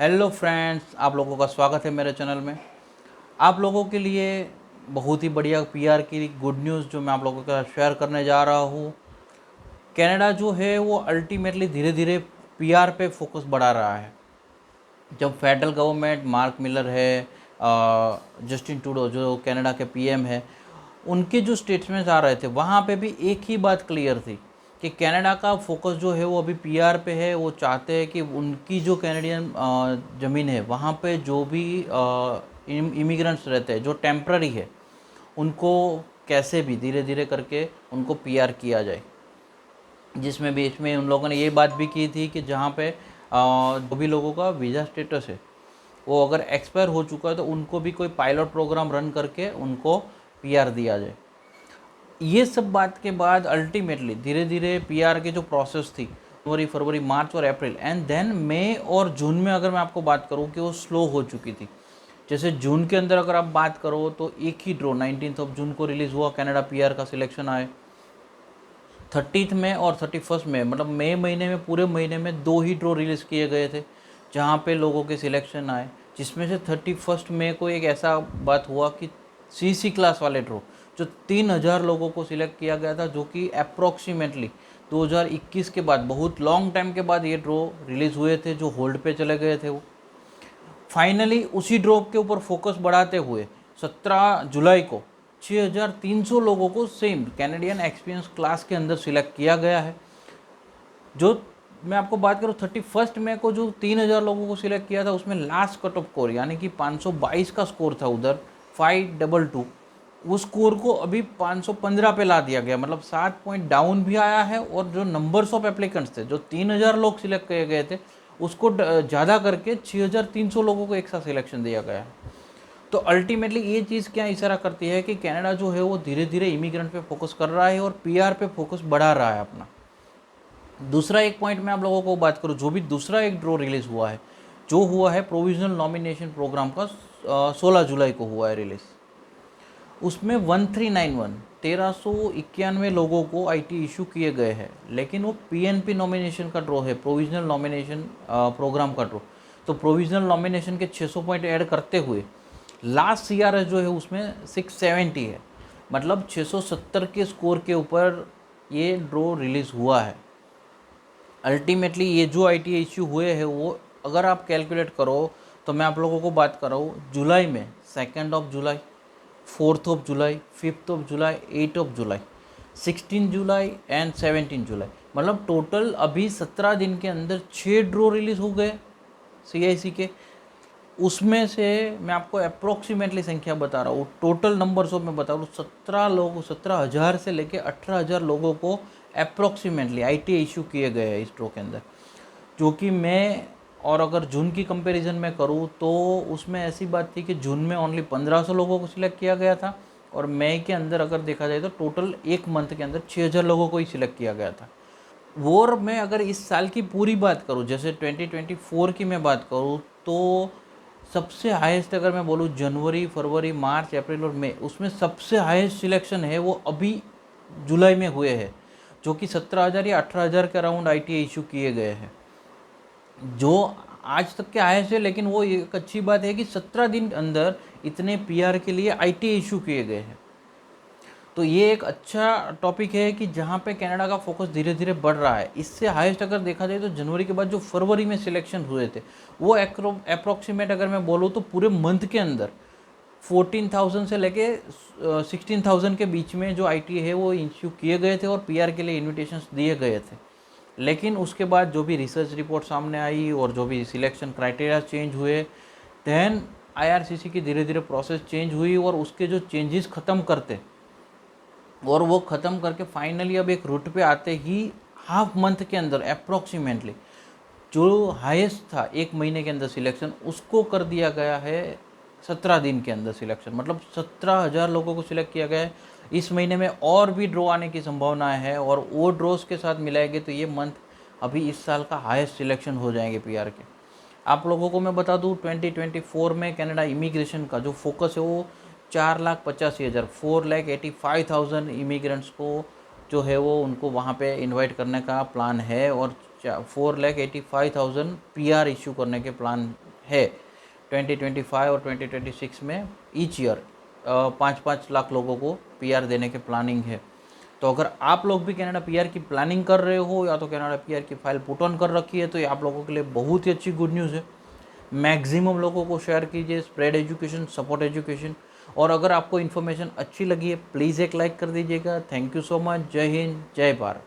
Hello friends, आप लोगों का स्वागत है मेरे चैनल में। आप लोगों के लिए बहुत ही बढ़िया पीआर की गुड न्यूज़ जो मैं आप लोगों के साथ शेयर करने जा रहा हूँ। कनाडा जो है वो अल्टीमेटली धीरे धीरे पीआर पे फोकस बढ़ा रहा है। जब फेडरल गवर्नमेंट मार्क मिलर है, जस्टिन ट्रूडो जो कनाडा के पीएम है, उनके जो स्टेटमेंट्स आ रहे थे वहाँ पे भी एक ही बात क्लियर थी कि कनाडा का फोकस जो है वो अभी पीआर पे है। वो चाहते हैं कि उनकी जो कैनेडियन ज़मीन है वहाँ पे जो भी इमिग्रेंट्स रहते हैं जो टेम्प्ररी है, उनको कैसे भी धीरे धीरे करके उनको पीआर किया जाए। जिसमें बीच में उन लोगों ने ये बात भी की थी कि जहाँ पे जो भी लोगों का वीज़ा स्टेटस है वो अगर एक्सपायर हो चुका है तो उनको भी कोई पायलट प्रोग्राम रन करके उनको पीआर दिया जाए। ये सब बात के बाद अल्टीमेटली धीरे धीरे पीआर की जो प्रोसेस थी जनवरी, फरवरी, मार्च और अप्रैल एंड देन मई और जून में, अगर मैं आपको बात करूँ कि वो स्लो हो चुकी थी। जैसे जून के अंदर अगर आप बात करो तो एक ही ड्रॉ 19 जून को रिलीज़ हुआ, कनाडा पीआर का सिलेक्शन आए। 30 में और 31 में, मतलब मई महीने में, पूरे महीने में 2 ही ड्रॉ रिलीज़ किए गए थे जहाँ पे लोगों के सिलेक्शन आए। जिसमें से 31 मई को एक ऐसा बात हुआ कि सीसी क्लास वाले ड्रॉ जो 3000 लोगों को सिलेक्ट किया गया था, जो कि अप्रॉक्सीमेटली 2021 के बाद बहुत लॉन्ग टाइम के बाद ये ड्रॉ रिलीज़ हुए थे, जो होल्ड पे चले गए थे। वो फाइनली उसी ड्रॉप के ऊपर फोकस बढ़ाते हुए 17 जुलाई को 6300 लोगों को सेम कैनेडियन एक्सपीरियंस क्लास के अंदर सिलेक्ट किया गया है। जो मैं आपको बात करूँ 31 मई को जो 3000 लोगों को सिलेक्ट किया था, उसमें लास्ट कट ऑफ स्कोर यानी कि 522 का स्कोर था उधर 522। उस स्कोर को अभी 515 पे ला दिया गया, मतलब 7 पॉइंट डाउन भी आया है। और जो नंबर्स ऑफ एप्लीकेंट्स थे, जो 3000 लोग सिलेक्ट किए गए थे, उसको ज़्यादा करके 6300 लोगों को एक साथ सिलेक्शन दिया गया है। तो अल्टीमेटली ये चीज़ क्या इशारा करती है कि कनाडा जो है वो धीरे धीरे इमिग्रेंट पे फोकस कर रहा है और पीआर पे फोकस बढ़ा रहा है अपना। दूसरा एक पॉइंट मैं आप लोगों को बात करूँ, जो भी दूसरा एक ड्रॉ रिलीज़ हुआ है, जो हुआ है प्रोविजनल नॉमिनेशन प्रोग्राम का, 16 जुलाई को हुआ है रिलीज़। उसमें 1391 1391 लोगों को आईटी इशू किए गए हैं, लेकिन वो पीएनपी नॉमिनेशन का ड्रॉ है, प्रोविजनल नॉमिनेशन प्रोग्राम का ड्रॉ। तो प्रोविजनल नॉमिनेशन के 600 पॉइंट ऐड करते हुए लास्ट सीआरएस जो है उसमें 670 है, मतलब 670 के स्कोर के ऊपर ये ड्रॉ रिलीज़ हुआ है। अल्टीमेटली ये जो आईटी इशू हुए हैं वो अगर आप कैलकुलेट करो तो मैं आप लोगों को बात कर रहा हूँ जुलाई में 2 जुलाई, 4 जुलाई, 5 जुलाई, 8 जुलाई, 16 जुलाई एंड 17 जुलाई, मतलब टोटल अभी 17 दिन के अंदर 6 ड्रॉ रिलीज़ हो गए सीआईसी के। उसमें से मैं आपको अप्रोक्सीमेटली संख्या बता रहा हूँ, टोटल नंबर्स ऑफ मैं बता रहा हूँ, 17,000 से लेके 18,000 लोगों को अप्रोक्सीमेटली आईटी इशू किए गए हैं इस ड्रॉ के अंदर। जो कि मैं, और अगर जून की कंपैरिजन में करूँ तो उसमें ऐसी बात थी कि जून में ओनली 1500 लोगों को सिलेक्ट किया गया था, और मई के अंदर अगर देखा जाए तो टोटल एक मंथ के अंदर 6000 लोगों को ही सिलेक्ट किया गया था। और मैं अगर इस साल की पूरी बात करूँ, जैसे 2024 की मैं बात करूँ, तो सबसे हाईएस्ट अगर मैं बोलूँ जनवरी, फरवरी, मार्च, अप्रैल और मई, उसमें सबसे हाईएस्ट सिलेक्शन है वो अभी जुलाई में हुए हैं, जो कि 17,000 या 18,000 के अराउंड आईटीआई इशू किए गए हैं, जो आज तक के हाईएस्ट है। लेकिन वो एक अच्छी बात है कि 17 दिन अंदर इतने पीआर के लिए आईटीआई इशू किए गए हैं। तो ये एक अच्छा टॉपिक है कि जहाँ पे कनाडा का फोकस धीरे धीरे बढ़ रहा है। इससे हाईएस्ट अगर देखा जाए तो जनवरी के बाद जो फरवरी में सिलेक्शन हुए थे, वो अप्रोक्सीमेट अगर मैं बोलूँ तो पूरे मंथ के अंदर 14,000 से लेके 16,000 के बीच में जो आईटी है वो इश्यू किए गए थे और पीआर के लिए इन्विटेशंस दिए गए थे। लेकिन उसके बाद जो भी रिसर्च रिपोर्ट सामने आई और जो भी सिलेक्शन क्राइटेरिया चेंज हुए, दैन आईआरसीसी की धीरे धीरे प्रोसेस चेंज हुई और उसके जो चेंजेस ख़त्म करते और वो ख़त्म करके फाइनली अब एक रूट पे आते ही हाफ मंथ के अंदर अप्रोक्सीमेटली जो हाईएस्ट था एक महीने के अंदर सिलेक्शन, उसको कर दिया गया है 17 दिन के अंदर सिलेक्शन, मतलब 17,000 लोगों को सिलेक्ट किया गया है। इस महीने में और भी ड्रॉ आने की संभावना है, और वो ड्रॉस के साथ मिलाएंगे तो ये मंथ अभी इस साल का हाईएस्ट सिलेक्शन हो जाएंगे पीआर के। आप लोगों को मैं बता दूं 2024 में कनाडा इमिग्रेशन का जो फोकस है वो 4,85,000 4,85,000 इमिग्रेंट्स को जो है वो उनको वहाँ पे इनवाइट करने का प्लान है, और 4,85,000 पीआर इशू करने के प्लान है 2025 और 2026 में ईच ईयर 5-5 लाख लोगों को पीआर देने के प्लानिंग है। तो अगर आप लोग भी कनाडा पीआर की प्लानिंग कर रहे हो या तो कनाडा पीआर की फाइल पुट ऑन कर रखी है तो ये आप लोगों के लिए बहुत ही अच्छी गुड न्यूज़ है। मैक्सिमम लोगों को शेयर कीजिए, स्प्रेड एजुकेशन, सपोर्ट एजुकेशन। और अगर आपको इन्फॉर्मेशन अच्छी लगी है प्लीज़ एक लाइक कर दीजिएगा। Thank you so much. जय हिंद, जय भारत।